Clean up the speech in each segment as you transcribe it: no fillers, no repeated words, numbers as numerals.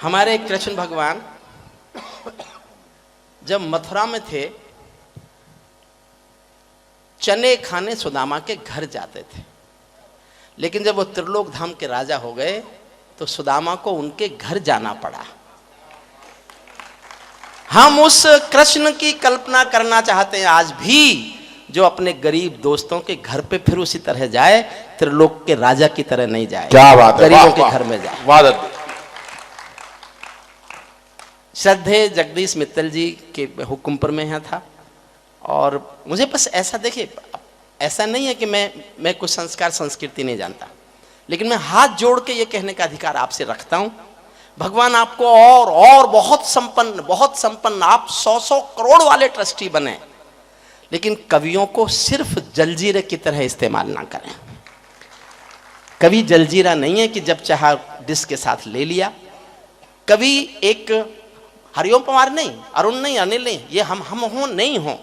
हमारे कृष्ण भगवान जब मथुरा में थे, चने खाने सुदामा के घर जाते थे, लेकिन जब वो त्रिलोक धाम के राजा हो गए तो सुदामा को उनके घर जाना पड़ा। हम उस कृष्ण की कल्पना करना चाहते हैं आज भी, जो अपने गरीब दोस्तों के घर पे फिर उसी तरह जाए, त्रिलोक के राजा की तरह नहीं जाए। क्या बात है, गरीबों के घर में जाए। वाह। श्रद्धेय जगदीश मित्तल जी के हुक्म पर मैं यहाँ था, और मुझे बस ऐसा, देखिए ऐसा नहीं है कि मैं कुछ संस्कार संस्कृति नहीं जानता, लेकिन मैं हाथ जोड़ के ये कहने का अधिकार आपसे रखता हूँ, भगवान आपको और बहुत संपन्न आप 100 करोड़ वाले ट्रस्टी बने, लेकिन कवियों को सिर्फ जलजीरे की तरह इस्तेमाल ना करें। कवि जलजीरा नहीं है कि जब चाहा डिश के साथ ले लिया। कवि एक हरिओम पवार नहीं, अरुण नहीं, अनिल नहीं, ये हम हो नहीं हो।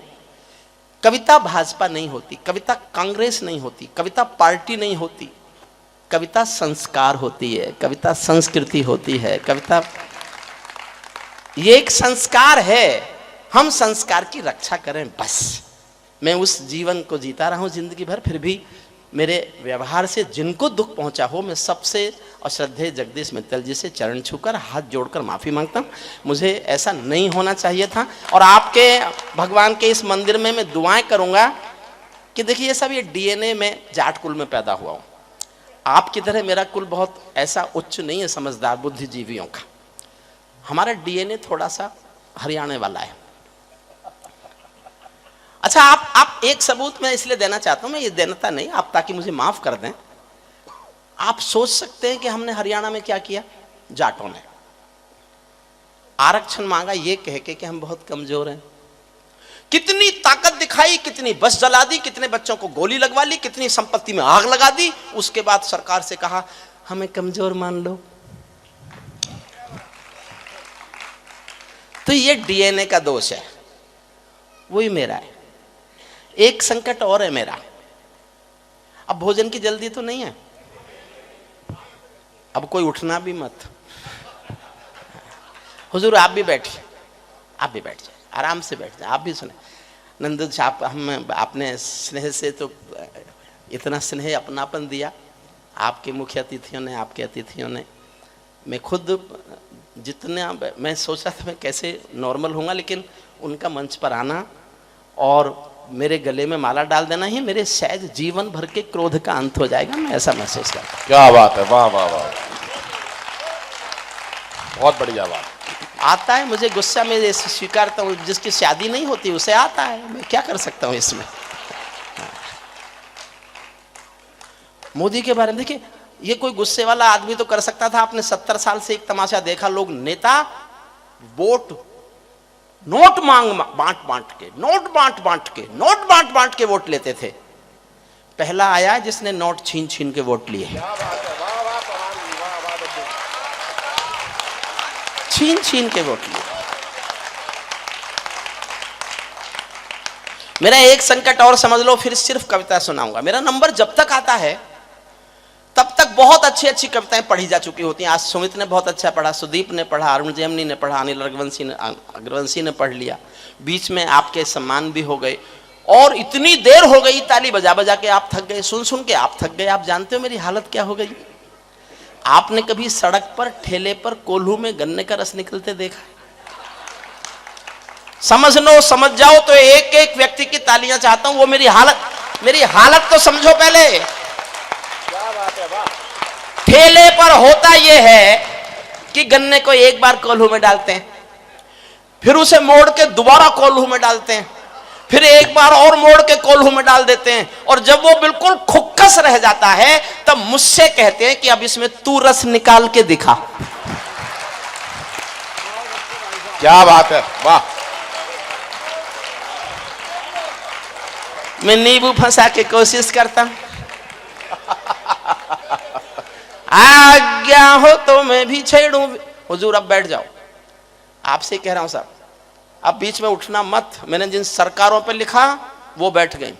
कविता भाजपा नहीं होती, कविता कांग्रेस नहीं होती, कविता पार्टी नहीं होती, कविता संस्कार होती है, कविता संस्कृति होती है। कविता ये एक संस्कार है, हम संस्कार की रक्षा करें बस। मैं उस जीवन को जीता रहा हूं जिंदगी भर, फिर भी मेरे व्यवहार से जिनको दुख पहुंचा हो, मैं सबसे और श्रद्धेय जगदीश मित्तल जी से चरण छूकर हाथ जोड़कर माफी मांगता हूं। मुझे ऐसा नहीं होना चाहिए था, और आपके भगवान के इस मंदिर में मैं दुआएं करूंगा कि देखिए ये सब, ये डीएनए में जाट कुल में पैदा हुआ हूं। आपकी तरह मेरा कुल बहुत ऐसा उच्च नहीं है समझदार बुद्धिजीवियों का, हमारा डीएनए थोड़ा सा हरियाणा वाला है। अच्छा, आप एक सबूत मैं इसलिए देना चाहता हूं, मैं ये देनता नहीं, आप ताकि मुझे माफ कर दें। आप सोच सकते हैं कि हमने हरियाणा में क्या किया? जाटों ने आरक्षण मांगा ये कह के कि हम बहुत कमजोर हैं। कितनी ताकत दिखाई, कितनी बस जला दी, कितने बच्चों को गोली लगवा ली, कितनी संपत्ति में आग लगा दी। उसके बाद सरकार से कहा हमें कमजोर मान लो। तो ये डीएनए का दोष है, वही मेरा है। एक संकट और है मेरा, अब भोजन की जल्दी तो नहीं है, अब कोई उठना भी मत। हुजूर आप भी बैठिए, आप भी बैठ जाए, आराम से बैठ जाए, आप भी सुने। नंदू साहब, हम आपने स्नेह से तो इतना स्नेह अपनापन दिया, आपके मुख्य अतिथियों ने, आपके अतिथियों ने। मैं खुद जितना मैं सोच रहा था मैं कैसे नॉर्मल होऊंगा, लेकिन उनका मंच पर आना और मेरे गले में माला डाल देना ही मेरे शायद जीवन भर के क्रोध का अंत हो जाएगा, मैं ऐसा महसूस करता हूं। क्या बात है, वाह वाह वाह, बहुत बढ़िया बात। आता है मुझे गुस्सा, में इसे स्वीकारता हूँ, जिसकी शादी नहीं होती उसे आता है, मैं क्या कर सकता हूँ इसमें। मोदी के बारे में देखिए, ये कोई गुस्से वाला आदमी तो कर सकता था। आपने 70 साल से एक तमाशा देखा, लोग नेता वोट नोट बांट बांट के वोट लेते थे। पहला आया जिसने नोट छीन के वोट लिए, छीन के वोट लिए। मेरा एक संकट और समझ लो, फिर सिर्फ कविता सुनाऊंगा। मेरा नंबर जब तक आता है तब तक बहुत अच्छी कविताएं पढ़ी जा चुकी होती हैं। आज सुमित ने बहुत अच्छा पढ़ा, सुदीप ने पढ़ा, अरुण जेमनी ने पढ़ा, अनिल अग्रवंशी ने पढ़ लिया, बीच में आपके सम्मान भी हो गए, और इतनी देर हो गई ताली बजा बजा के आप थक गए, सुन के आप थक गए। आप जानते हो मेरी हालत क्या हो गई? आपने कभी सड़क पर ठेले पर कोल्हू में गन्ने का रस निकलते देखा? समझ जाओ तो एक एक व्यक्ति की तालियां चाहता हूं। वो मेरी हालत तो समझो पहले। क्या बात है, वाह। ठेले पर होता यह है कि गन्ने को एक बार कोल्हू में डालते हैं, फिर उसे मोड़ के दोबारा कोल्हू में डालते हैं, फिर एक बार और मोड़ के कोल्हू में डाल देते हैं, और जब वो बिल्कुल खुक्कस रह जाता है तब मुझसे कहते हैं कि अब इसमें तू रस निकाल के दिखा। क्या बात है, वाह। मैं नींबू फंसा के कोशिश करता हूं, आज्ञा हो तो मैं भी छेड़ूं। हुजूर अब बैठ जाओ, आपसे कह रहा हूं साहब, अब बीच में उठना मत। मैंने जिन सरकारों पे लिखा वो बैठ गई।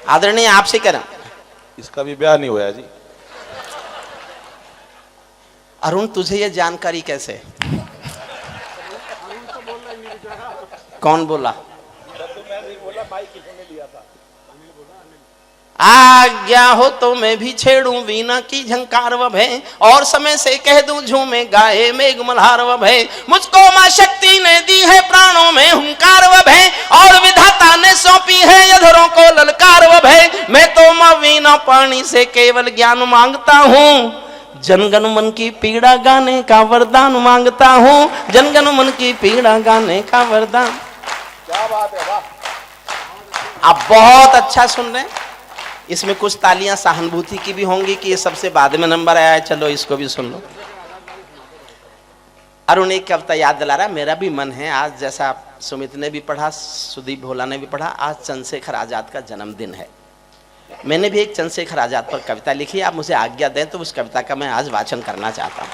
आदरणीय आपसे कह रहा हूं, इसका भी ब्याह नहीं हुआ है जी। अरुण तुझे ये जानकारी कैसे? कौन बोला? आज्ञा हो तो मैं भी छेड़ूं वीणा की झंकार व भय, और समय से कह दूं झूमे गाए मेघ मल्हार व भय। मुझको मां शक्ति ने दी है प्राणों में हुंकार व भय, और विधाता ने सौंपी है अधरों को ललकार व भय। मैं तो मां वीणा पाणी से केवल ज्ञान मांगता हूँ, जनगण मन की पीड़ा गाने का वरदान मांगता हूँ, जनगण मन की पीड़ा गाने का वरदान। क्या बात है, वाह। आप बहुत अच्छा सुन रहे हैं। इसमें कुछ तालियां सहानुभूति की भी होंगी कि ये सबसे बाद में नंबर आया है, चलो इसको भी सुन लो। अरुण एक कविता याद दिला रहा, मेरा भी मन है आज, जैसा सुमित ने भी पढ़ा, सुदीप भोला ने भी पढ़ा, आज चंद्रशेखर आजाद का जन्मदिन है। मैंने भी एक चंद्रशेखर आजाद पर कविता लिखी, आप मुझे आज्ञा दें तो उस कविता का मैं आज वाचन करना चाहता हूं।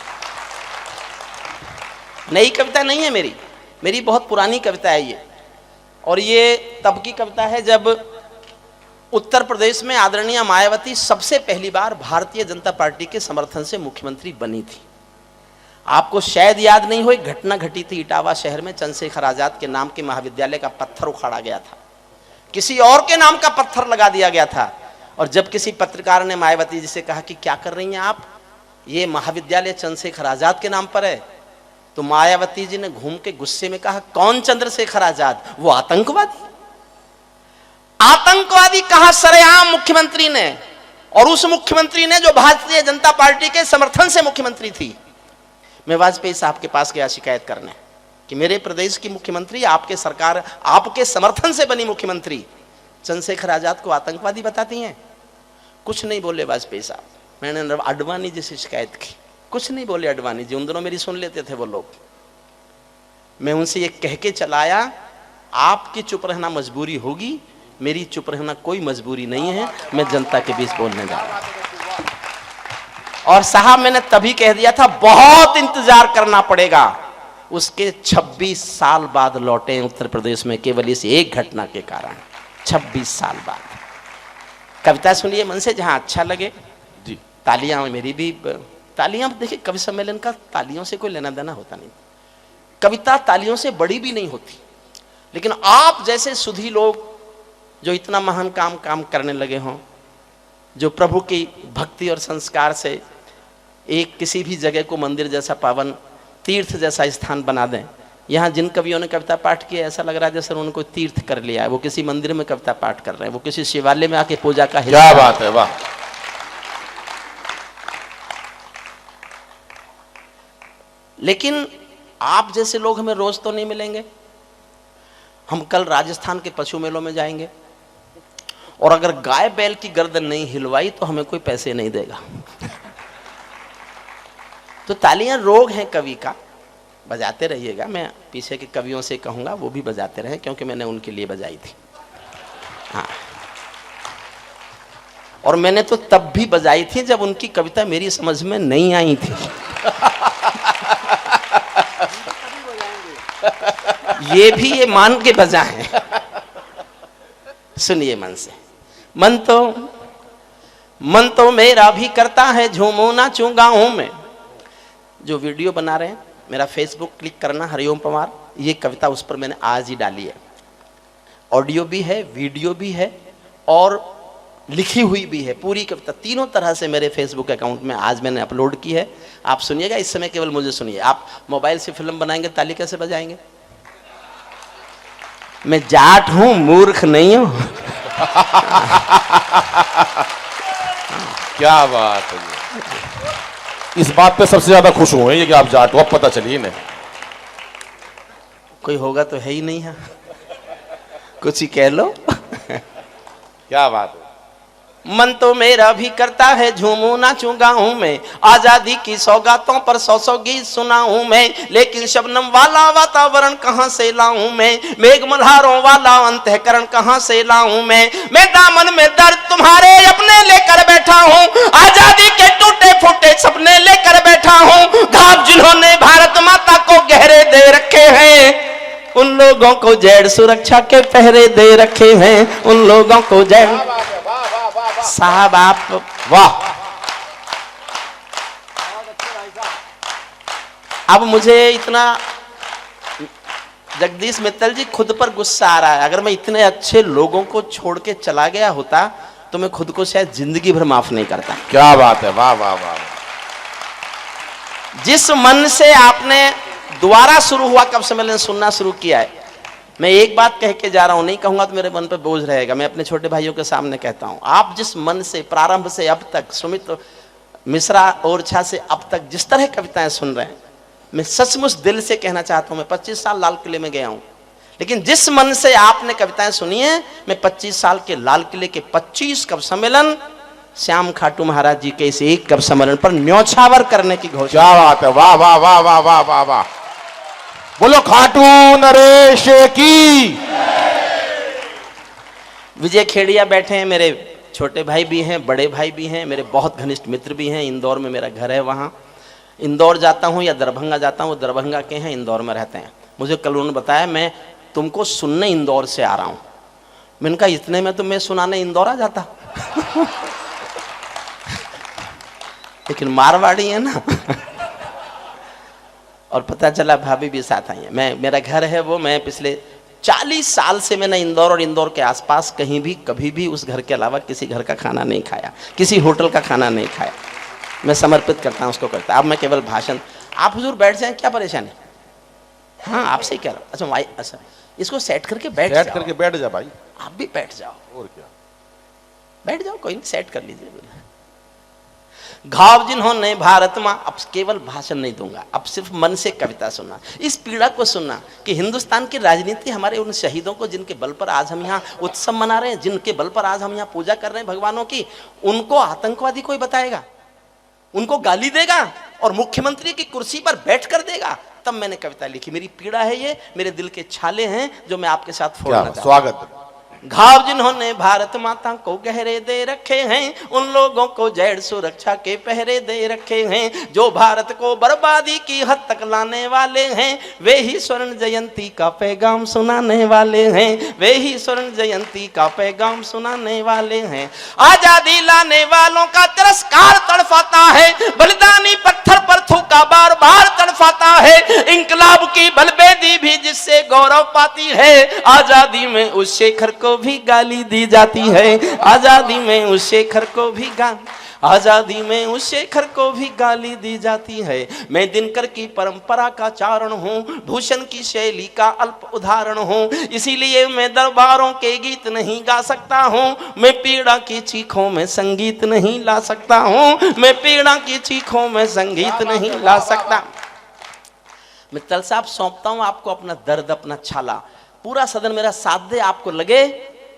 नई कविता नहीं है मेरी बहुत पुरानी कविता है ये, और ये तब की कविता है जब उत्तर प्रदेश में आदरणीय मायावती सबसे पहली बार भारतीय जनता पार्टी के समर्थन से मुख्यमंत्री बनी थी। आपको शायद याद नहीं हो, एक घटना घटी थी इटावा शहर में, चंद्रशेखर आजाद के नाम के महाविद्यालय का पत्थर उखाड़ा गया था, किसी और के नाम का पत्थर लगा दिया गया था। और जब किसी पत्रकार ने मायावती जी से कहा कि क्या कर रही हैं आप, ये महाविद्यालय चंद्रशेखर आजाद के नाम पर है, तो मायावती जी ने घूम के गुस्से में कहा, कौन चंद्रशेखर आजाद? वो आतंकवादी। आतंकवादी कहा सरेआम मुख्यमंत्री ने, और उस मुख्यमंत्री ने जो भारतीय जनता पार्टी के समर्थन से मुख्यमंत्री थी। मैं वाजपेयी साहब के पास गया शिकायत करने कि मेरे प्रदेश की मुख्यमंत्री आपके सरकार आपके समर्थन से बनी मुख्यमंत्री चंद्रशेखर आजाद को आतंकवादी बताती हैं। कुछ नहीं बोले वाजपेयी साहब। मैंने अडवाणी जी से शिकायत की, कुछ नहीं बोले अडवाणी जी, उन दोनों मेरी सुन लेते थे वो लोग। मैं उनसे ये कह के चलाया, आपकी चुप रहना मजबूरी होगी, मेरी चुप रहना कोई मजबूरी नहीं है, मैं जनता के बीच बोलने जा रहा हूं। और साहब मैंने तभी कह दिया था बहुत इंतजार करना पड़ेगा। उसके 26 साल बाद लौटे उत्तर प्रदेश में, केवल इस एक घटना के कारण। 26 साल बाद। कविता सुनिए मन से, जहां अच्छा लगे जी। तालियां मेरी भी, तालियां देखिए, कवि सम्मेलन का तालियों से कोई लेना देना होता नहीं, कविता तालियों से बड़ी भी नहीं होती, लेकिन आप जैसे सुधी लोग जो इतना महान काम करने लगे हों, जो प्रभु की भक्ति और संस्कार से एक किसी भी जगह को मंदिर जैसा पावन तीर्थ जैसा स्थान बना दें। यहाँ जिन कवियों ने कविता पाठ किया, ऐसा लग रहा है जैसे उन्होंने कोई तीर्थ कर लिया है, वो किसी मंदिर में कविता पाठ कर रहे हैं, वो किसी शिवालय में आके पूजा का हिस्सा। क्या बात है, वाह। लेकिन आप जैसे लोग हमें रोज तो नहीं मिलेंगे। हम कल राजस्थान के पशु मेलों में जाएंगे, और अगर गाय बैल की गर्दन नहीं हिलवाई तो हमें कोई पैसे नहीं देगा। तो तालियां रोग हैं कवि का, बजाते रहिएगा। मैं पीछे के कवियों से कहूंगा वो भी बजाते रहे, क्योंकि मैंने उनके लिए बजाई थी। हाँ, और मैंने तो तब भी बजाई थी जब उनकी कविता मेरी समझ में नहीं आई थी। ये भी ये मान के बजाएं। सुनिए मन से। मन तो मेरा भी करता है झूमू नाचूं गाँव में। जो वीडियो बना रहे हैं, मेरा फेसबुक क्लिक करना, हरिओम पवार, ये कविता उस पर मैंने आज ही डाली है। ऑडियो भी है, वीडियो भी है, और लिखी हुई भी है। पूरी कविता तीनों तरह से मेरे फेसबुक अकाउंट में आज मैंने अपलोड की है। आप सुनिएगा, इस समय केवल मुझे सुनिए। आप मोबाइल से फिल्म बनाएंगे, ताली कैसे बजाएंगे? मैं जाट हूं, मूर्ख नहीं हूं। क्या बात है। इस बात पे सबसे ज्यादा खुश हुए ये कि आप जाट हो, अब पता चलिए ना। कोई होगा तो है ही नहीं है, कुछ ही कह लो। क्या बात है। मन तो मेरा भी करता है झूमू नाचूं गाऊं में, आजादी की सौगातों पर 100 गीत सुनाऊं मैं, लेकिन शबनम वाला वातावरण कहां से लाऊं मैं, मेघ मल्हारों वाला अंतःकरण कहां से लाऊं मैं दामन में दर्द तुम्हारे अपने लेकर बैठा हूं, आजादी के टूटे फूटे सपने लेकर बैठा हूं, घाव जिन्होंने भारत माता को गहरे दे रखे हैं, उन लोगों को जेड सुरक्षा के पहरे दे रखे हैं, उन लोगों को जेड। साहब आप वाह। अब मुझे इतना, जगदीश मित्तल जी, खुद पर गुस्सा आ रहा है। अगर मैं इतने अच्छे लोगों को छोड़ के चला गया होता तो मैं खुद को शायद जिंदगी भर माफ नहीं करता। क्या बात है, वाह वाह वाह। जिस मन से आपने दोबारा शुरू हुआ कब सम्मेलन सुनना शुरू किया है, मैं एक बात कह के जा रहा हूं, नहीं कहूंगा तो मेरे मन पे बोझ रहेगा। मैं अपने छोटे भाइयों के सामने कहता हूं, आप जिस मन से प्रारंभ से अब तक सुमित मिश्रा ओरछा से अब तक जिस तरह कविताएं सुन रहे हैं, मैं सचमुच दिल से कहना चाहता हूं, मैं 25 साल लाल किले में गया हूं, लेकिन जिस मन से आपने कविताएं सुनी है, मैं 25 साल के लाल किले के 25 कवि सम्मेलन श्याम खाटू महाराज जी के इस एक कवि सम्मेलन पर न्यौछावर करने की घोषणा। क्या बात है, वाह वाह वाह वाह वाह वाह वाह। बोलो खाटू नरेश की। विजय खेड़िया बैठे हैं, मेरे छोटे भाई भी हैं, बड़े भाई भी हैं, मेरे बहुत घनिष्ठ मित्र भी हैं। इंदौर में मेरा घर है, वहाँ इंदौर जाता हूँ या दरभंगा जाता हूँ, वो दरभंगा के हैं, इंदौर में रहते हैं। मुझे कल उन्होंने बताया मैं तुमको सुनने इंदौर से आ रहा हूँ। मैंने कहा इतने में तो मैं सुनाने इंदौर आ जाता लेकिन मारवाड़ी है ना और पता चला भाभी भी साथ आई है। मेरा घर है वो, मैं पिछले 40 साल से मैंने इंदौर और इंदौर के आसपास कहीं भी कभी भी उस घर के अलावा किसी घर का खाना नहीं खाया, किसी होटल का खाना नहीं खाया। मैं समर्पित करता हूँ उसको करता। अब मैं केवल भाषण, आप हुजूर बैठ जाएं, क्या परेशानी? हाँ आपसे ही कह रहा हूँ। अच्छा भाई, अच्छा इसको सेट करके बैठ जा भाई। आप भी बैठ जाओ, और क्या, बैठ जाओ, कोई नहीं, सेट कर लीजिए। घाव जिन्होंने भारत मां, अब केवल भाषण नहीं दूंगा, अब सिर्फ मन से कविता सुनना, इस पीड़ा को सुनना कि हिंदुस्तान की राजनीति हमारे उन शहीदों को जिनके बल पर आज हम यहाँ उत्सव मना रहे हैं, जिनके बल पर आज हम यहाँ पूजा कर रहे हैं भगवानों की, उनको आतंकवादी कोई बताएगा, उनको गाली देगा और मुख्यमंत्री की कुर्सी पर बैठ कर देगा। तब मैंने कविता लिखी। मेरी पीड़ा है ये, मेरे दिल के छाले हैं जो मैं आपके साथ फोड़ना चाहता हूं। स्वागत। घाव जिन्होंने भारत माता को गहरे दे रखे हैं, उन लोगों को जैड़ सुरक्षा के पहरे दे रखे हैं, जो भारत को बर्बादी की हद तक लाने वाले हैं, वे ही स्वर्ण जयंती का पैगाम सुनाने वाले हैं, वे ही स्वर्ण जयंती का पैगाम सुनाने वाले हैं। आजादी लाने वालों का तिरस्कार तड़फाता है, बलिदानी पत्थर पर थूका बार बार तड़फाता है, इंकलाब की बलबेदी भी जिससे गौरव पाती है, आजादी में उस शेखर को भी गाली दी जाती है, आजादी में उस शेखर को भी आजादी में उस शेखर को भी गाली दी जाती है। मैं दिनकर की परंपरा का चारण हूँ, भूषण की शैली का अल्प उदाहरण हूँ, इसीलिए मैं दरबारों के गीत नहीं गा सकता हूँ, मैं पीड़ा की चीखों में संगीत नहीं ला सकता हूँ, मैं पीड़ा की चीखों में संगीत नहीं ला सकता। मित्तल साहब, सौंपता हूँ आपको अपना दर्द, अपना छाला। पूरा सदन मेरा साथ दे, आपको लगे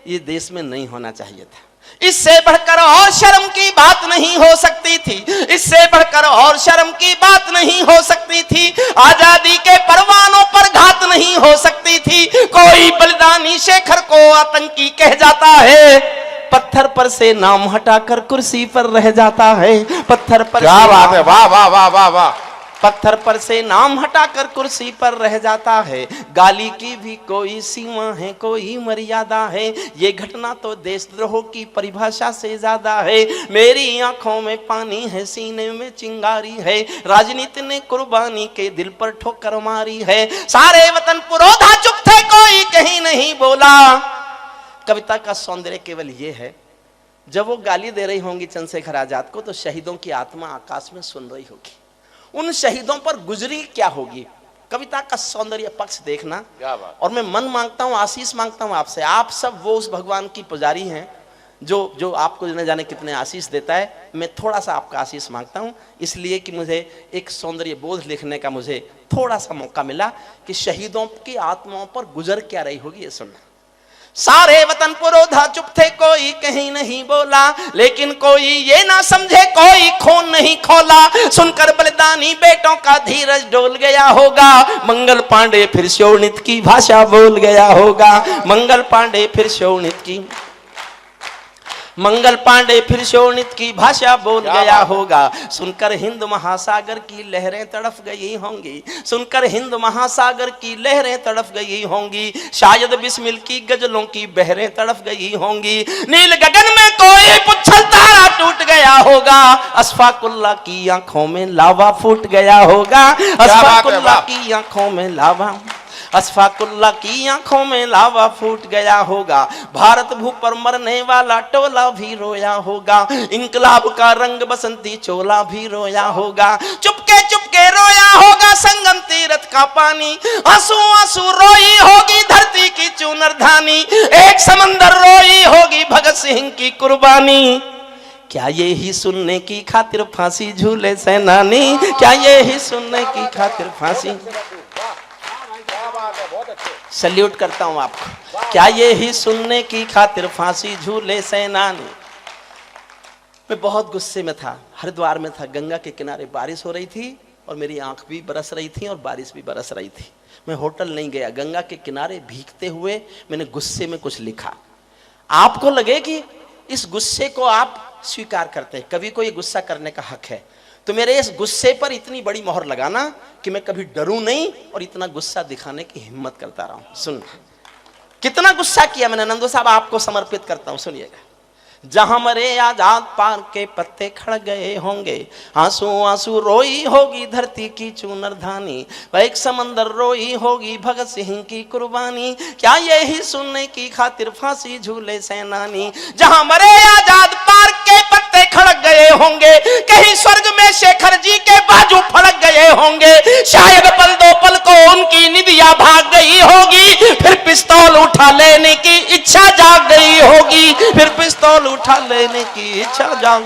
ये देश में नहीं होना चाहिए था। इससे बढ़कर और शर्म की बात नहीं हो सकती थी, इससे बढ़कर और शर्म की बात नहीं हो सकती थी, आजादी के परवानों पर घात नहीं हो सकती थी। कोई बलिदानी शेखर को आतंकी कह जाता है, पत्थर पर से नाम हटाकर कुर्सी पर रह जाता है, पत्थर पर। क्या बात है, वाह वाह वाह वाह वाह। पत्थर पर से नाम हटाकर कुर्सी पर रह जाता है, गाली की भी कोई सीमा है, कोई मर्यादा है, ये घटना तो देशद्रोह की परिभाषा से ज्यादा है। मेरी आंखों में पानी है, सीने में चिंगारी है, राजनीति ने कुर्बानी के दिल पर ठोकर मारी है, सारे वतन पुरोधा चुप थे, कोई कहीं नहीं बोला। कविता का सौंदर्य केवल ये है, जब वो गाली दे रही होंगी चंद्रशेखर आजाद को, तो शहीदों की आत्मा आकाश में सुन रही होगी, उन शहीदों पर गुजरी क्या होगी। कविता का सौंदर्य पक्ष देखना। और मैं मन मांगता हूं, आशीष मांगता हूं आपसे, आप सब वो उस भगवान की पुजारी हैं जो आपको न जाने कितने आशीष देता है। मैं थोड़ा सा आपका आशीष मांगता हूं, इसलिए कि मुझे एक सौंदर्य बोध लिखने का मुझे थोड़ा सा मौका मिला कि शहीदों की आत्माओं पर गुजर क्या रही होगी, ये सुनना। सारे वतन पुरोधा चुप थे, कोई कहीं नहीं बोला, लेकिन कोई ये ना समझे कोई खून नहीं खोला, सुनकर बलिदानी बेटों का धीरज डोल गया होगा, मंगल पांडे फिर शोणित की भाषा बोल गया होगा, मंगल पांडे फिर शोणित की मंगल पांडे फिर शोणित की भाषा बोल गया होगा, सुनकर हिंद महासागर की लहरें तड़फ गई होंगी, सुनकर हिंद महासागर की लहरें तड़फ गई होंगी, शायद बिस्मिल की गजलों की बहरें तड़फ गई होंगी, नील गगन में को रोई पुच्छल तारा टूट गया होगा, अशफाकुल्लाह की आंखों में लावा फूट गया होगा, अशफाकुल्लाह की आंखों में लावा, अशफाकुल्लाह की आंखों में लावा फूट गया होगा, भारत भू पर मरने वाला टोला भी रोया होगा, इंकलाब का रंग बसंती चोला भी रोया होगा, चुपके चुपके रोया होगा संगम तीरथ का पानी, आंसू आंसू रोई होगी धरती की चूनर धानी, एक समंदर रोई होगी भगत सिंह की कुर्बानी। क्या ये ही सुनने की खातिर फांसी झूले सेनानी, क्या ये ही सुनने की खातिर फांसी, सल्यूट करता हूं आपको, क्या ये ही सुनने की खातिर फांसी झूले सेनानी। मैं बहुत गुस्से में था, हरिद्वार में था, गंगा के किनारे बारिश हो रही थी और मेरी आंख भी बरस रही थी और बारिश भी बरस रही थी। मैं होटल नहीं गया, गंगा के किनारे भीगते हुए मैंने गुस्से में कुछ लिखा। आपको लगे कि इस गुस्से को आप स्वीकार करते हैं, कभी को ये गुस्सा करने का हक है, तो मेरे इस गुस्से पर इतनी बड़ी मोहर लगाना कि मैं कभी डरूं नहीं और इतना गुस्सा दिखाने की हिम्मत करता रहा हूं। सुन कितना गुस्सा किया मैंने, नंदू साहब आपको समर्पित करता हूं, सुनिएगा। जहां मरे आजाद पार के पत्ते खड़ गए होंगे, आंसू आंसू रोई होगी धरती की चूनर धानी, एक समंदर रोई होगी भगत सिंह की कुर्बानी, क्या यही सुनने की खातिर फांसी झूले सेनानी। जहां मरे आजाद पार के पत्ते खड़क गए होंगे, कहीं स्वर्ग में शेखर जी के बाजू फड़क गए होंगे, शायद पल दो पल को उनकी निदिया भाग गई होगी, फिर पिस्तौल उठा लेने की इच्छा जाग गई होगी, फिर पिस्तौल उठा लेने की इच्छा जाग,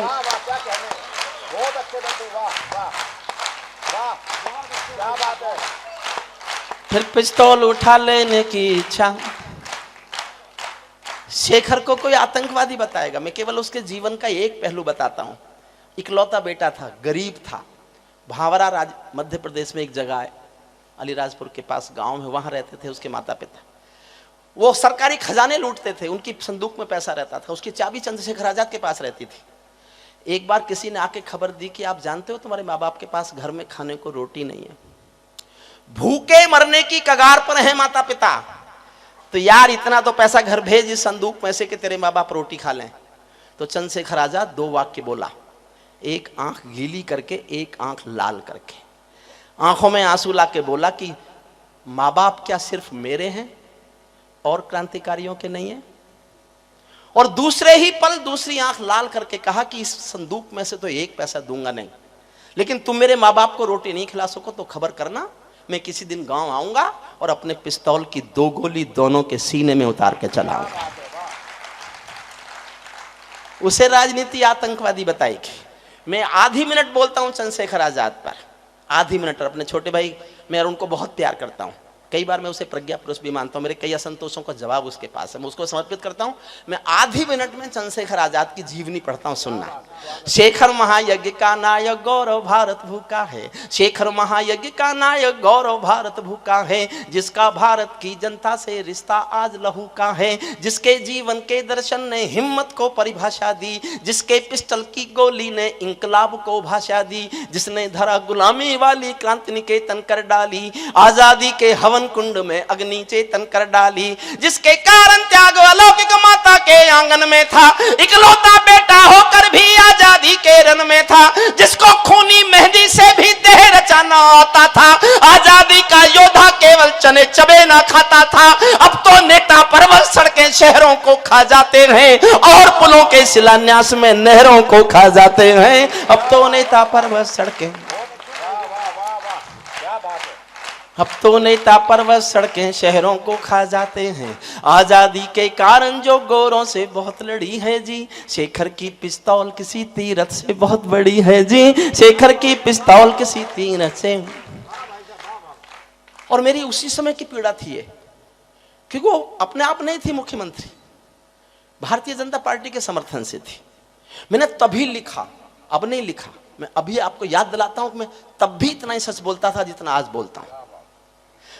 फिर पिस्तौल उठा लेने की इच्छा। शेखर को कोई आतंकवादी बताएगा, मैं केवल उसके जीवन का एक पहलू बताता हूं। इकलौता बेटा था, गरीब था, भावरा मध्य प्रदेश में एक जगह है, अलीराजपुर के पास गांव में, वहां रहते थे उसके माता पिता। वो सरकारी खजाने लूटते थे, उनकी संदूक में पैसा रहता था, उसकी चाबी चंद्रशेखर आजाद के पास रहती थी। एक बार किसी ने आके खबर दी कि आप जानते हो तुम्हारे माँ बाप के पास घर में खाने को रोटी नहीं है, भूखे मरने की कगार पर है माता पिता, तो यार इतना तो पैसा घर भेज इस संदूक में से कि तेरे माँ बाप रोटी खा लें। तो चंद्रशेखर आजाद दो वाक्य बोला, एक आंख गीली करके एक आंख लाल करके, आंखों में आंसू ला के बोला कि माँ बाप क्या सिर्फ मेरे हैं और क्रांतिकारियों के नहीं है। और दूसरे ही पल दूसरी आंख लाल करके कहा कि इस संदूक में से तो एक पैसा दूंगा नहीं, लेकिन तुम मेरे माँ बाप को रोटी नहीं खिला सको तो खबर करना, मैं किसी दिन गांव आऊंगा और अपने पिस्तौल की 2 गोली दोनों के सीने में उतार के चलाऊंगा। उसे राजनीति आतंकवादी बताएगी। मैं आधी मिनट बोलता हूं चंद्रशेखर आजाद पर, आधी मिनट, और अपने छोटे भाई मैं उनको बहुत प्यार करता हूं, कई बार मैं उसे प्रज्ञा पुरुष भी मानता हूं, मेरे कई असंतोषों का जवाब उसके पास है, मैं उसको समर्पित करता हूं। मैं आधी मिनट में चंद्रशेखर आजाद की जीवनी पढ़ता हूं, सुनना। शेखर महायज्ञ का नायक गौरव भारत भूखा है, शेखर महायज्ञ का नायक गौरव भारत भूखा है, जिसका भारत की जनता से रिश्ता आज लहू का है, जिसके जीवन के दर्शन ने हिम्मत को परिभाषा दी, जिसके पिस्टल की गोली ने इंकलाब को भाषा दी, जिसने धरा गुलामी वाली क्रांति निकेतन कर डाली, आजादी के हवन कुंड में अग्नि चेतन कर डाली, जिसके कारण त्याग अलौकिक माता के आंगन में था, इकलौता बेटा होकर भी आजादी के रन में था, जिसको खूनी मेहंदी से भी देह रचाना आता था, आजादी का योद्धा केवल चने चबे ना खाता था। अब तो नेता पर्वत सड़कें शहरों को खा जाते हैं और पुलों के शिलान्यास में नहरों को खा जाते हैं, अब तो नेता पर्वत सड़कें, अब तो नेता पर्वत सड़कें शहरों को खा जाते हैं। आजादी के कारण जो गोरों से बहुत लड़ी है जी, शेखर की पिस्तौल किसी तीरथ से बहुत बड़ी है जी, शेखर की पिस्तौल किसी तीरथ से। और मेरी उसी समय की पीड़ा थी ये, क्योंकि वो अपने आप नहीं थी मुख्यमंत्री, भारतीय जनता पार्टी के समर्थन से थी। मैंने तभी लिखा, अब नहीं लिखा। मैं अभी आपको याद दिलाता हूं कि मैं तब भी इतना ही सच बोलता था जितना आज बोलता हूं।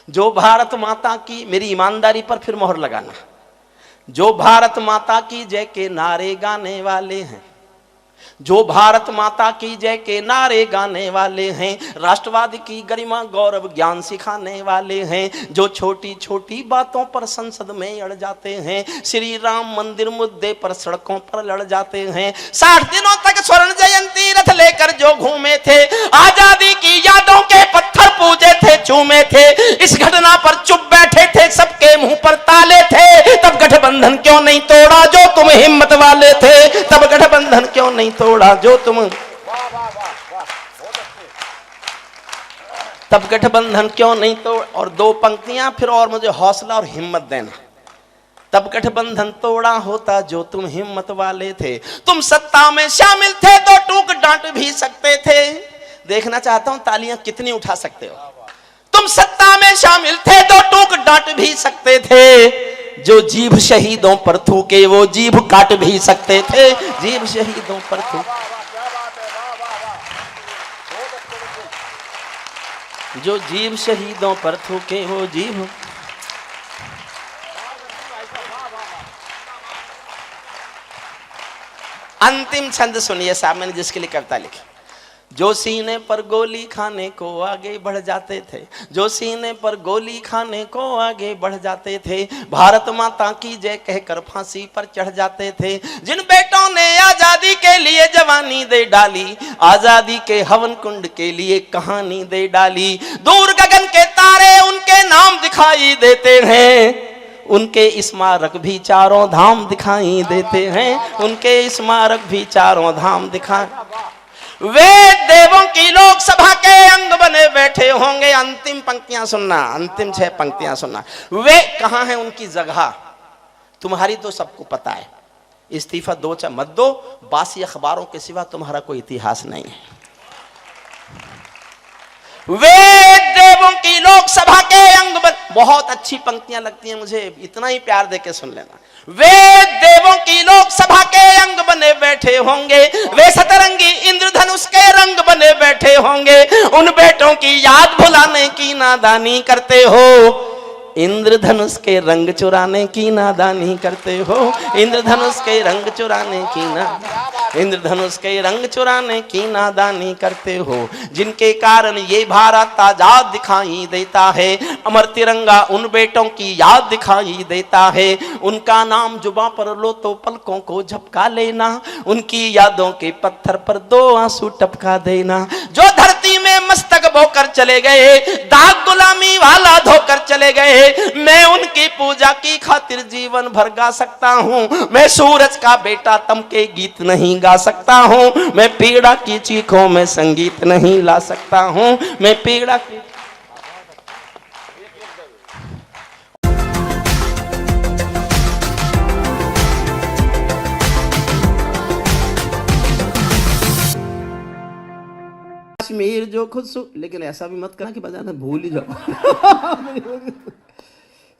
जो भारत माता की, मेरी ईमानदारी पर फिर मोहर लगाना, जो भारत माता की जय के नारे गाने वाले हैं, जो भारत माता की जय के नारे गाने वाले हैं, राष्ट्रवाद की गरिमा गौरव ज्ञान सिखाने वाले हैं, जो छोटी छोटी बातों पर संसद में अड़ जाते हैं, श्री राम मंदिर मुद्दे पर सड़कों पर लड़ जाते हैं, 60 दिनों तक स्वर्ण जयंती रथ लेकर जो घूमे थे, आजादी की यादों के पत्थर पूजे थे, चूमे थे, इस घटना पर चुप बैठे थे, सबके मुंह पर ताले थे, तब गठबंधन क्यों नहीं तोड़ा जो तुम हिम्मत वाले थे, तब गठबंधन क्यों नहीं तोड़ा जो तुम, तब गठबंधन क्यों नहीं तोड़। और 2 पंक्तियां फिर और मुझे हौसला और हिम्मत देना, तब गठबंधन तोड़ा होता जो तुम हिम्मत वाले थे, तुम सत्ता में शामिल थे तो टूक डांट भी सकते थे। देखना चाहता हूं तालियां कितनी उठा सकते हो। तुम सत्ता में शामिल थे तो टूक डांट भी सकते थे, जो जीभ शहीदों पर थूके वो जीभ काट भी सकते थे, जीभ शहीदों पर थूके, जो जीभ शहीदों पर थूके वो जीभ। अंतिम छंद सुनिए साहब, मैंने जिसके लिए कविता लिखी। जो सीने पर गोली खाने को आगे बढ़ जाते थे, जो सीने पर गोली खाने को आगे बढ़ जाते थे, भारत माता की जय कहकर फांसी पर चढ़ जाते थे, जिन बेटों ने आजादी के लिए जवानी दे डाली, आजादी के हवन कुंड के लिए कहानी दे डाली, दूर गगन के तारे उनके नाम दिखाई देते हैं, उनके स्मारक भी चारों धाम दिखाई देते हैं, उनके स्मारक भी चारों धाम दिखाई। वे देवों की लोकसभा के अंग बने बैठे होंगे। अंतिम पंक्तियां सुनना, अंतिम 6 पंक्तियां सुनना। वे कहां है उनकी जगह, तुम्हारी तो सबको पता है, इस्तीफा दो चाहे मत दो, बासी अखबारों के सिवा तुम्हारा कोई इतिहास नहीं है। वे देवों की लोकसभा के अंग बहुत अच्छी पंक्तियां लगती हैं मुझे, इतना ही प्यार देके सुन लेना। वे देवों की लोकसभा के अंग बने बैठे होंगे, वे सतरंगी इंद्रधनुष के रंग बने बैठे होंगे, उन बेटों की याद भुलाने की नादानी करते हो, इंद्रधनुष के रंग चुराने की नादानी करते हो, इंद्रधनुष के रंग चुराने की इंद्रधनुष के रंग चुराने की नादानी करते हो, जिनके कारण ये भारत आजाद दिखाई देता है, अमर तिरंगा उन बेटों की याद दिखाई देता है, उनका नाम जुबां पर लो तो पलकों को झपका लेना, उनकी यादों के पत्थर पर 2 आंसू टपका देना, जो धरती में मस्तक बोकर चले गए, दाग गुलामी वाला धोकर चले गए, मैं उनकी पूजा की खातिर जीवन भर गा सकता हूँ, मैं सूरज का बेटा तम के गीत नहीं गा सकता हूँ, मैं पीड़ा की चीखों में संगीत नहीं ला सकता हूँ, मैं पीड़ा की। कश्मीर जो खुद लेकिन ऐसा भी मत करना कि बजाना भूल ही जाओ।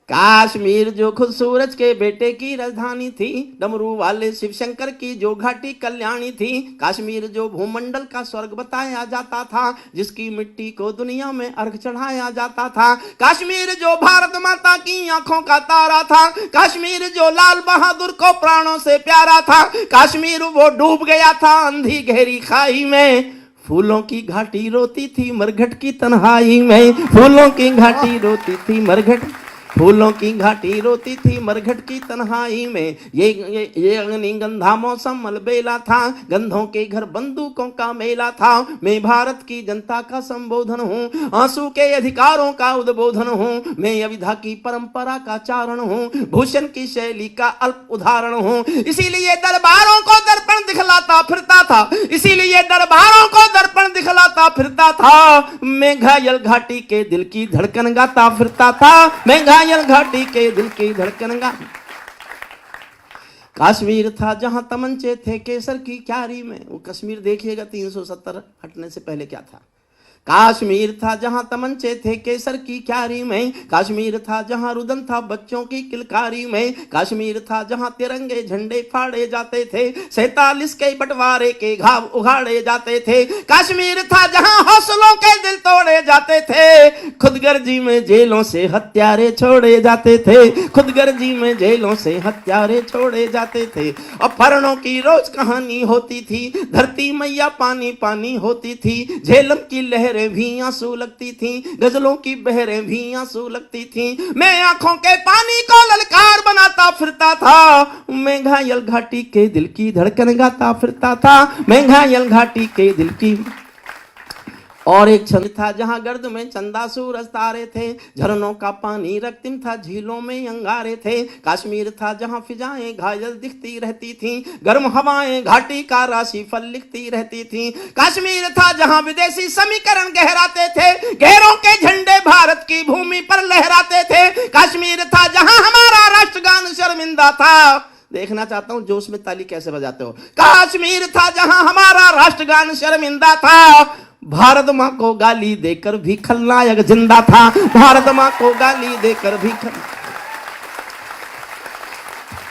काश्मीर जो खुद सूरज के बेटे की राजधानी थी, डमरू वाले शिव शंकर की जो घाटी कल्याणी थी, कश्मीर जो भूमंडल का स्वर्ग बताया जाता था, जिसकी मिट्टी को दुनिया में अर्घ चढ़ाया जाता था, कश्मीर जो भारत माता की आंखों का तारा था, कश्मीर जो लाल बहादुर को प्राणों से प्यारा था, कश्मीर वो डूब गया था अंधी गहरी खाई में, फूलों की घाटी रोती थी मरघट की तन्हाई में, फूलों की घाटी रोती थी मरघट, फूलों की घाटी रोती थी मरघट की तन्हाई में, ये अग्निगंधा मौसम अलबेला था, गंधों के घर बंदूकों का मेला था, मैं भारत की जनता का संबोधन हूँ, आंसू के अधिकारों का उद्बोधन हूँ, मैं अविधा की परंपरा का चारण हूँ, भूषण की शैली का अल्प उदाहरण हूँ, इसीलिए दरबारों को दर्पण दिखलाता फिरता था, इसीलिए दरबारों को दर्पण दिखलाता फिरता था, मैं घायल घाटी के दिल की धड़कन गाता फिरता था, मैं घायल घाटी के दिल की धड़कन गा। कश्मीर था जहां तमंचे थे केसर की क्यारी में, वो कश्मीर देखिएगा 370 हटने से पहले क्या था, काश्मीर था जहां तमंचे थे केसर की क्यारी में, काश्मीर था जहां रुदन था बच्चों की किलकारी में, काश्मीर था जहां तिरंगे झंडे फाड़े जाते थे, 47 के बंटवारे के घाव उघाड़े जाते थे, काश्मीर था जहां हौसलों के दिल तोड़े जाते थे, खुदगर्जी में जेलों से हत्यारे छोड़े जाते थे, खुदगर्जी में जेलों से हत्यारे छोड़े जाते थे। अपहरणों की रोज कहानी होती थी, धरती मैया पानी पानी होती थी, झेलम की लहरें भी आंसू लगती थी, गजलों की बहरें भी आंसू लगती थी। मैं आंखों के पानी को ललकार बनाता फिरता था, मैं घायल घाटी के दिल की धड़कन गाता फिरता था, मैं घायल घाटी के दिल की। और एक छंद था जहां गर्द में चंदा सूरज तारे थे, झरनों का पानी रक्तिम था झीलों में अंगारे थे, काश्मीर था जहां फिजाएं घायल दिखती रहती थीं, गर्म हवाएं घाटी का राशि फल लिखती रहती थीं, काश्मीर था जहां विदेशी समीकरण गहराते थे, गैरों के झंडे भारत की भूमि पर लहराते थे, काश्मीर था जहां हमारा राष्ट्रगान शर्मिंदा था। देखना चाहता हूं जोश में ताली कैसे बजाते हो। काश्मीर था जहां हमारा राष्ट्रगान शर्मिंदा था, भारत मां को गाली देकर भी खलनायक जिंदा था, भारत मां को गाली देकर भी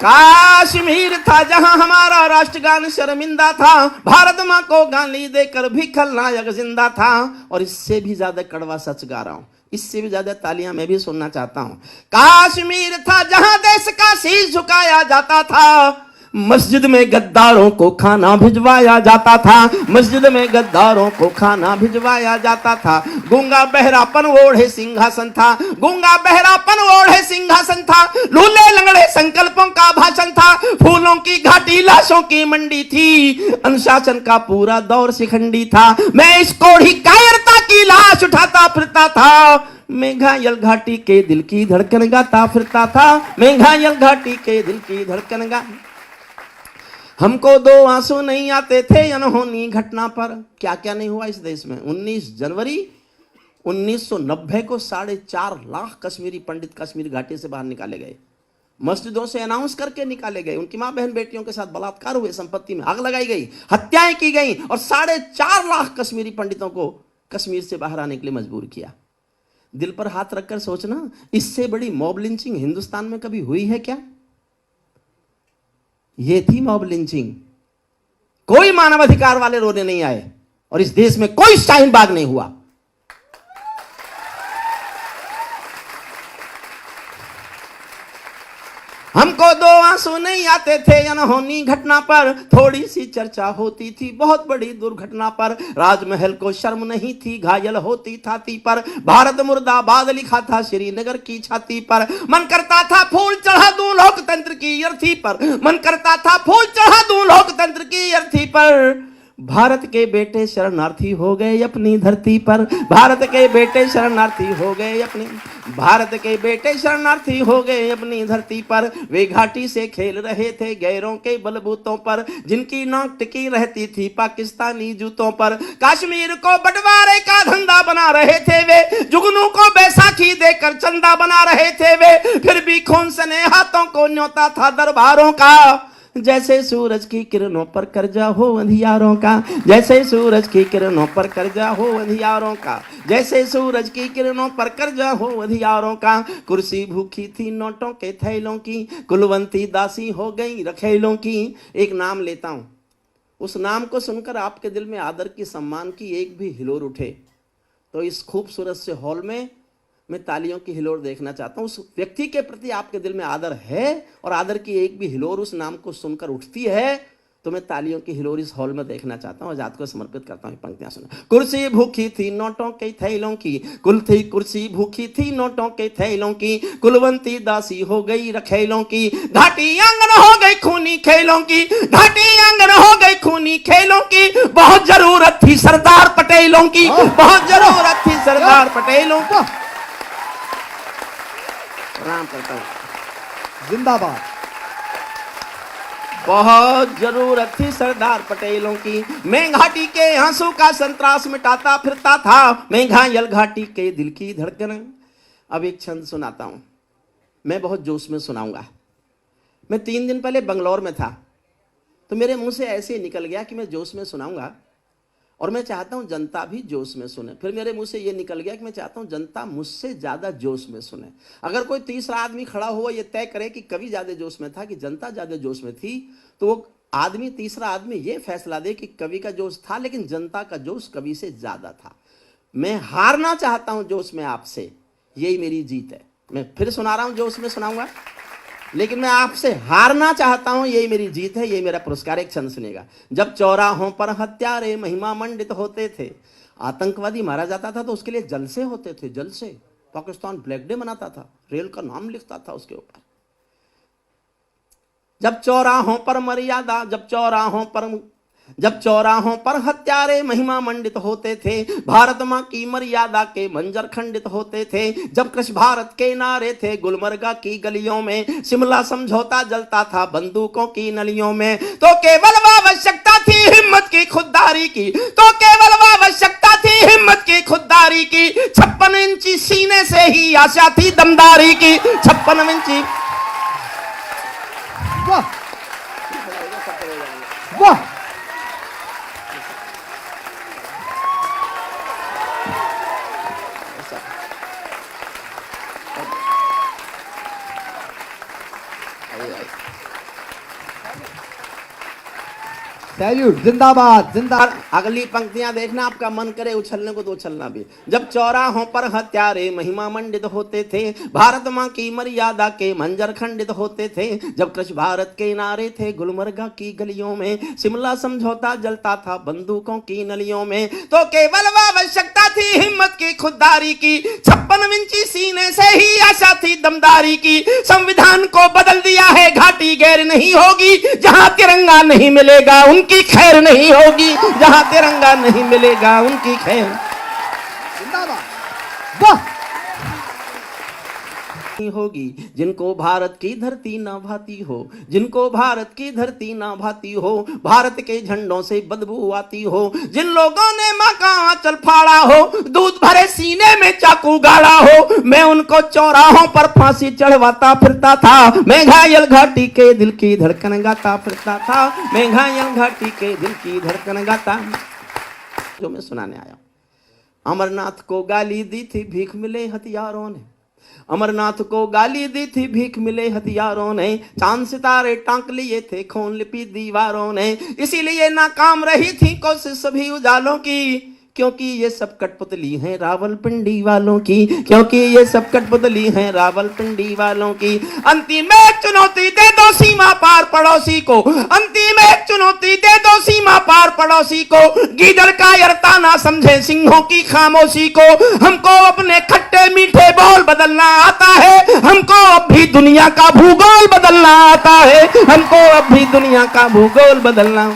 काश्मीर था जहां हमारा राष्ट्रगान शर्मिंदा था, भारत मां को गाली देकर भी खलनायक जिंदा था। और इससे भी ज्यादा कड़वा सच गा रहा हूं, इससे भी ज्यादा तालियां मैं भी सुनना चाहता हूं। काश्मीर था जहां देश का शीश झुकाया जाता था, मस्जिद में गद्दारों को खाना भिजवाया जाता था, मस्जिद में गद्दारों को खाना भिजवाया जाता था, गूंगा बहरापन ओढ़े सिंहासन था, गूंगा बहरापन ओढ़े सिंहासन था, लूले लंगड़े संकल्पों का भाषण था, फूलों की घाटी लाशों की मंडी थी, अनुशासन का पूरा दौर शिखंडी था, मैं इस कोढ़ी कायरता की लाश उठाता फिरता था, मैं घायल घाटी के दिल की धड़कन गाता फिरता था, मैं घायल घाटी के दिल की धड़कन गा। हमको दो आंसू नहीं आते थे अनहोनी घटना पर। क्या क्या नहीं हुआ इस देश में। 19 जनवरी 1990 को 4.5 लाख कश्मीरी पंडित कश्मीर घाटी से बाहर निकाले गए, मस्जिदों से अनाउंस करके निकाले गए, उनकी मां बहन बेटियों के साथ बलात्कार हुए, संपत्ति में आग लगाई गई, हत्याएं की गई और 4.5 लाख कश्मीरी पंडितों को कश्मीर से बाहर आने के लिए मजबूर किया। दिल पर हाथ रखकर सोचना, इससे बड़ी मॉब लिंचिंग हिंदुस्तान में कभी हुई है क्या? ये थी मॉब लिंचिंग। कोई मानवाधिकार वाले रोने नहीं आए और इस देश में कोई शाहीन बाग नहीं हुआ। हमको दो आंसू नहीं आते थे अनहोनी घटना पर, थोड़ी सी चर्चा होती थी बहुत बड़ी दुर्घटना पर, राजमहल को शर्म नहीं थी घायल होती छाती पर, भारत मुर्दाबाद लिखा था श्रीनगर की छाती पर, मन करता था फूल चढ़ा दूं लोकतंत्र की अर्थी पर, मन करता था फूल चढ़ा दूं लोकतंत्र की अर्थी पर, भारत के बेटे शरणार्थी हो गए अपनी धरती पर, भारत के बेटे शरणार्थी हो गए अपनी, भारत के बेटे शरणार्थी हो गए अपनी धरती पर, वे घाटी से खेल रहे थे गैरों के बलबूतों पर, जिनकी नाक टिकी रहती थी पाकिस्तानी जूतों पर, कश्मीर को बंटवारे का धंधा बना रहे थे वे, जुगनू को बैसाखी देकर चंदा बना रहे थे वे, फिर भी खून सने हाथों को न्योता था दरबारों का, जैसे सूरज की किरणों पर कर्जा हो अंधियारों का, जैसे सूरज की किरणों पर कर्जा हो अंधियारों का, जैसे सूरज की किरणों पर कर्जा हो अंधियारों का, कुर्सी भूखी थी नोटों के थैलों की, कुलवंती दासी हो गई रखेलों की। एक नाम लेता हूं, उस नाम को सुनकर आपके दिल में आदर की सम्मान की एक भी हिलोर उठे तो इस खूबसूरत से हॉल में मैं तालियों की हिलोर देखना चाहता हूं। उस व्यक्ति के प्रति आपके दिल में आदर है और आदर की एक भी हिलोर उस नाम को सुनकर उठती है तो मैं तालियों की हिलोर इस हॉल में देखना चाहता हूं। आजाद को समर्पित करता हूं पंक्तियां सुना। कुर्सी भूखी थी नोटों के थैलों की, कुर्सी भूखी थी नोटों के थैलों की, कुलवंती दासी हो गई रखेलों की, घाटी आंगन हो गई खूनी खेलों की, घाटी आंगन हो गई खूनी खेलों की, बहुत जरूरत थी सरदार पटेलों की, बहुत जरूरत थी सरदार पटेलों की। प्रणाम करता हूं। जिंदाबाद। बहुत जरूरत थी सरदार पटेलों की, मैं घाटी के आंसू का संतरास मिटाता फिरता था, मैं घायल घाटी के दिल की धड़कन। अब एक छंद सुनाता हूं, मैं बहुत जोश में सुनाऊंगा। मैं 3 दिन पहले बंगलौर में था तो मेरे मुंह से ऐसे निकल गया कि मैं जोश में सुनाऊंगा और मैं चाहता हूं जनता भी जोश में सुने। फिर मेरे मुंह से ये निकल गया कि मैं चाहता हूं जनता मुझसे ज्यादा जोश में सुने। अगर कोई तीसरा आदमी खड़ा हुआ ये तय करे कि कवि ज्यादा जोश में था कि जनता ज्यादा जोश में थी, तो वो आदमी, तीसरा आदमी ये फैसला दे कि कवि का जोश था लेकिन जनता का जोश कवि से ज्यादा था। मैं हारना चाहता हूं जोश में आपसे, यही मेरी जीत है। मैं फिर सुना रहा हूं, जोश में सुनाऊंगा, लेकिन मैं आपसे हारना चाहता हूं, यही मेरी जीत है, यही मेरा पुरस्कार। एक छंद सुनेगा। जब चौराहों पर हत्यारे महिमा मंडित होते थे, आतंकवादी मारा जाता था तो उसके लिए जलसे होते थे, जलसे। पाकिस्तान ब्लैक डे मनाता था, रेल का नाम लिखता था उसके ऊपर। जब चौराहों पर मर्यादा, जब चौराहों पर हत्यारे महिमा मंडित होते थे, भारत मां की मर्यादा के मंजर खंडित होते थे। जब कृष्ण भारत के नारे थे गुलमर्गा की गलियों में, शिमला समझौता जलता था बंदूकों की नलियों में। तो केवल आवश्यकता थी हिम्मत की खुददारी की, तो केवल आवश्यकता थी हिम्मत की खुददारी की। 56 इंची सीने से ही आशा थी दमदारी की, 56 इंची। वाह वाह, सैल्यूट, जिंदाबाद जिंदाबाद। अगली पंक्तियां देखना, आपका मन करे उछलने को तो उछलना भी। जब चौराहों पर हत्यारे महिमा मंडित होते थे, भारत मां की मर्यादा के मंजर खंडित होते थे। जब कृष्ण भारत के नारे थे गुलमर्गा की गलियों में, शिमला समझौता जलता था बंदूकों की नलियों में। तो केवल आवश्यकता थी हिम्मत की खुददारी की, 56 इंची सीने से ही आशा थी दमदारी की। संविधान को बदल दिया है, घाटी गैर नहीं होगी, जहां तिरंगा नहीं मिलेगा उनकी खैर नहीं होगी, जहां तिरंगा नहीं मिलेगा उनकी खैर। जिंदाबाद, वाह होगी, जिनको भारत की धरती ना भाती हो, जिनको भारत की धरती ना भाती हो, भारत के झंडों से बदबू आती हो। जिन लोगों ने मां का आंचल फाड़ा हो, दूध भरे सीने में चाकू गाड़ा हो, मैं उनको चौराहों पर फांसी चढ़वाता फिरता था। मैं घायल घाटी के दिल की धड़कन गाता फिरता था, मैं घायल घाटी के दिल की धड़कन गाता। जो मैं सुनाने आया, अमरनाथ को गाली दी थी भीख मिले हथियारों ने, अमरनाथ को गाली दी थी भीख मिले हथियारों ने। चांद सितारे टांक लिए थे खून लिपि दीवारों ने, इसीलिए नाकाम रही थी कोशिश सभी उजालों की। क्योंकि ये सब कठपुतली हैं रावलपिंडी वालों की, क्योंकि ये सब कठपुतली हैं रावलपिंडी वालों की। अंतिम एक चुनौती दे दो सीमा पार पड़ोसी को, अंतिम एक चुनौती दे दो सीमा पार पड़ोसी को। गीदड़ का यरता ना समझे सिंहों की खामोशी को। हमको अपने खट्टे मीठे बोल बदलना आता है, हमको अब भी दुनिया का भूगोल बदलना आता है, हमको अब भी दुनिया का भूगोल बदलना।